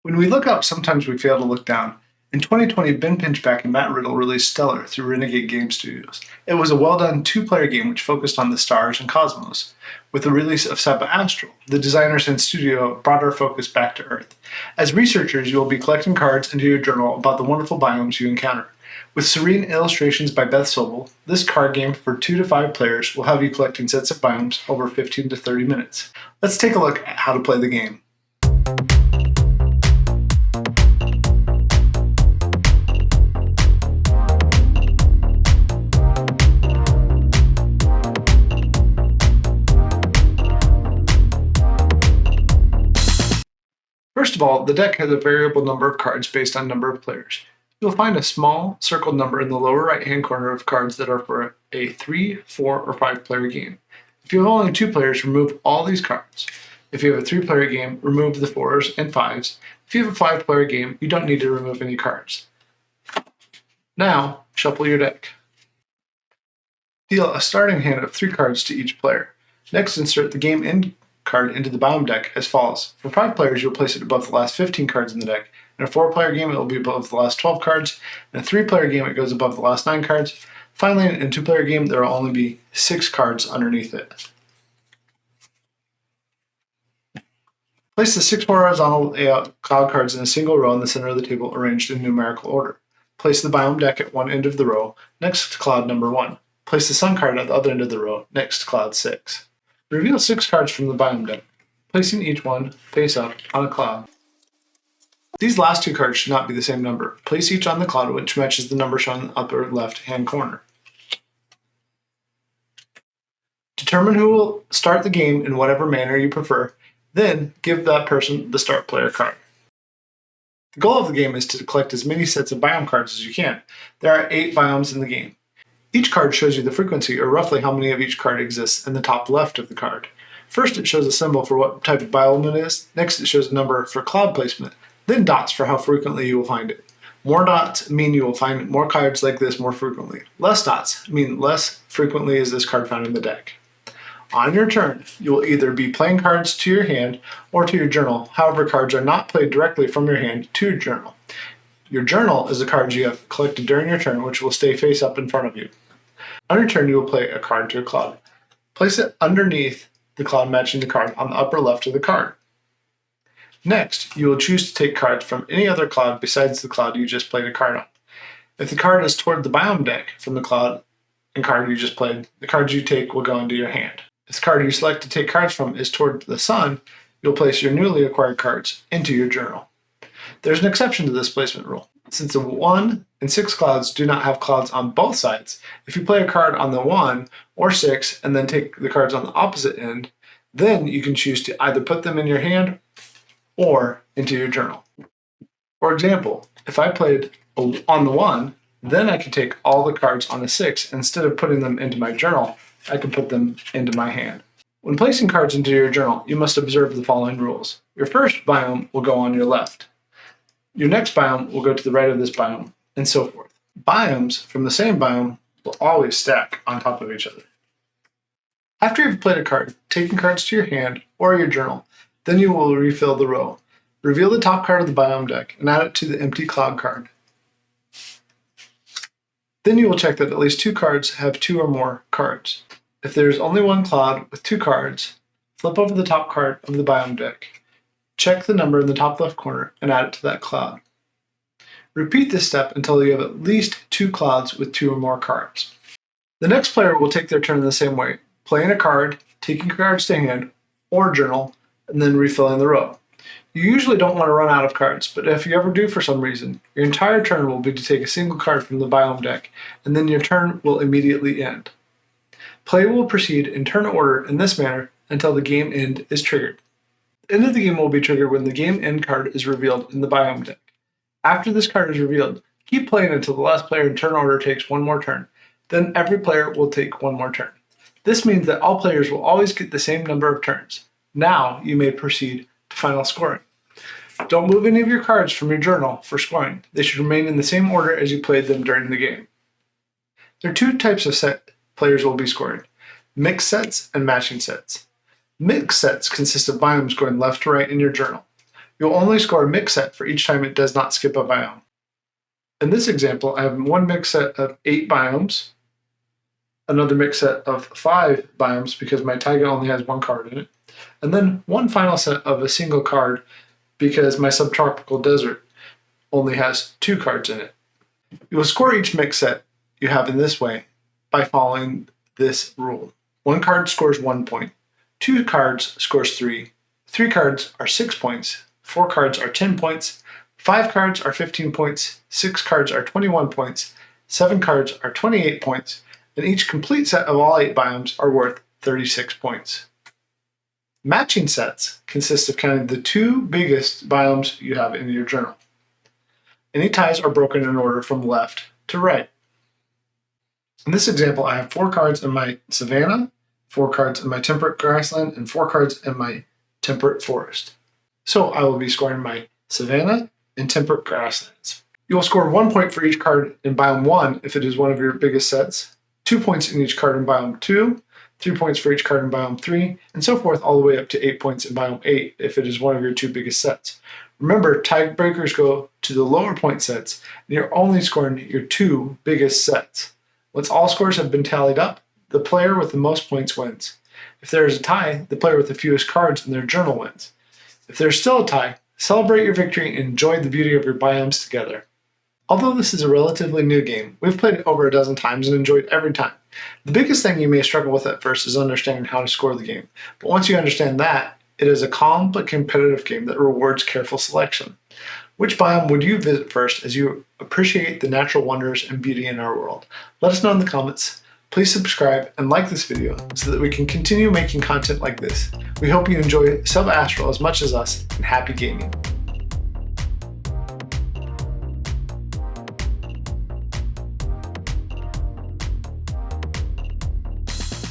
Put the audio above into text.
When we look up, sometimes we fail to look down. In 2020, Ben Pinchback and Matt Riddle released Stellar through Renegade Game Studios. It was a well-done two-player game which focused on the stars and cosmos. With the release of Subastral, the designers and studio brought our focus back to Earth. As researchers, you will be collecting cards into your journal about the wonderful biomes you encounter. With serene illustrations by Beth Sobel, this card game for 2 to 5 players will have you collecting sets of biomes over 15 to 30 minutes. Let's take a look at how to play the game. First of all, the deck has a variable number of cards based on number of players. You'll find a small circled number in the lower right-hand corner of cards that are for a 3, 4, or 5-player game. If you have only 2 players, remove all these cards. If you have a 3-player game, remove the 4s and 5s. If you have a 5-player game, you don't need to remove any cards. Now, shuffle your deck. Deal a starting hand of 3 cards to each player. Next, insert the game end card into the biome deck as follows. For 5 players, you'll place it above the last 15 cards in the deck. In a 4-player game, it will be above the last 12 cards. In a 3-player game, it goes above the last 9 cards. Finally, in a 2-player game, there will only be 6 cards underneath it. Place the 6 horizontal layout cloud cards in a single row in the center of the table, arranged in numerical order. Place the biome deck at one end of the row, next to cloud number 1. Place the sun card at the other end of the row, next to cloud 6. Reveal 6 cards from the biome deck, placing each one face up on a cloud. These last 2 cards should not be the same number. Place each on the cloud which matches the number shown in the upper left-hand corner. Determine who will start the game in whatever manner you prefer, then give that person the start player card. The goal of the game is to collect as many sets of biome cards as you can. There are 8 biomes in the game. Each card shows you the frequency, or roughly how many of each card exists, in the top left of the card. First, it shows a symbol for what type of biome it is. Next, it shows a number for cloud placement. Then dots for how frequently you will find it. More dots mean you will find more cards like this more frequently. Less dots mean less frequently is this card found in the deck. On your turn, you will either be playing cards to your hand or to your journal. However, cards are not played directly from your hand to your journal. Your journal is the cards you have collected during your turn, which will stay face up in front of you. On your turn, you will play a card to a cloud. Place it underneath the cloud matching the card on the upper left of the card. Next, you will choose to take cards from any other cloud besides the cloud you just played a card on. If the card is toward the biome deck from the cloud and card you just played, the cards you take will go into your hand. If the card you select to take cards from is toward the sun, you'll place your newly acquired cards into your journal. There's an exception to this placement rule. Since the 1 and 6 clouds do not have clouds on both sides, if you play a card on the 1 or 6 and then take the cards on the opposite end, then you can choose to either put them in your hand or into your journal. For example, if I played on the 1, then I could take all the cards on the 6. Instead of putting them into my journal, I can put them into my hand. When placing cards into your journal, you must observe the following rules. Your first biome will go on your left. Your next biome will go to the right of this biome, and so forth. Biomes from the same biome will always stack on top of each other. After you've played a card, taking cards to your hand or your journal, then you will refill the row. Reveal the top card of the biome deck and add it to the empty cloud card. Then you will check that at least 2 cards have 2 or more cards. If there is only 1 cloud with 2 cards, flip over the top card of the biome deck. Check the number in the top left corner and add it to that cloud. Repeat this step until you have at least 2 clouds with 2 or more cards. The next player will take their turn in the same way, playing a card, taking cards to hand or journal, and then refilling the row. You usually don't want to run out of cards, but if you ever do for some reason, your entire turn will be to take a single card from the biome deck, and then your turn will immediately end. Play will proceed in turn order in this manner until the game end is triggered. The end of the game will be triggered when the game end card is revealed in the biome deck. After this card is revealed, keep playing until the last player in turn order takes 1 more turn. Then every player will take 1 more turn. This means that all players will always get the same number of turns. Now you may proceed to final scoring. Don't move any of your cards from your journal for scoring. They should remain in the same order as you played them during the game. There are 2 types of set players will be scoring: mixed sets and matching sets. Mixed sets consist of biomes going left to right in your journal. You'll only score a mix set for each time it does not skip a biome. In this example, I have one mix set of 8 biomes, another mix set of 5 biomes because my taiga only has 1 card in it, and then one final set of a single card because my subtropical desert only has 2 cards in it. You will score each mix set you have in this way by following this rule. 1 card scores 1 point, 2 cards scores 3, 3 cards are 6 points, 4 cards are 10 points, 5 cards are 15 points, 6 cards are 21 points, 7 cards are 28 points, and each complete set of all 8 biomes are worth 36 points. Matching sets consist of counting the 2 biggest biomes you have in your journal. Any ties are broken in order from left to right. In this example, I have 4 cards in my savanna, 4 cards in my temperate grassland, and 4 cards in my temperate forest. So I will be scoring my savanna and temperate grasslands. You will score 1 point for each card in biome 1 if it is one of your biggest sets, 2 points in each card in biome 2, 3 points for each card in biome 3, and so forth all the way up to 8 points in biome 8 if it is one of your 2 biggest sets. Remember, tiebreakers go to the lower point sets, and you're only scoring your 2 biggest sets. Once all scores have been tallied up, the player with the most points wins. If there is a tie, the player with the fewest cards in their journal wins. If there's still a tie, celebrate your victory and enjoy the beauty of your biomes together. Although this is a relatively new game, we've played it over a dozen times and enjoyed every time. The biggest thing you may struggle with at first is understanding how to score the game, but once you understand that, it is a calm but competitive game that rewards careful selection. Which biome would you visit first as you appreciate the natural wonders and beauty in our world? Let us know in the comments. Please subscribe and like this video so that we can continue making content like this. We hope you enjoy Subastral as much as us, and happy gaming.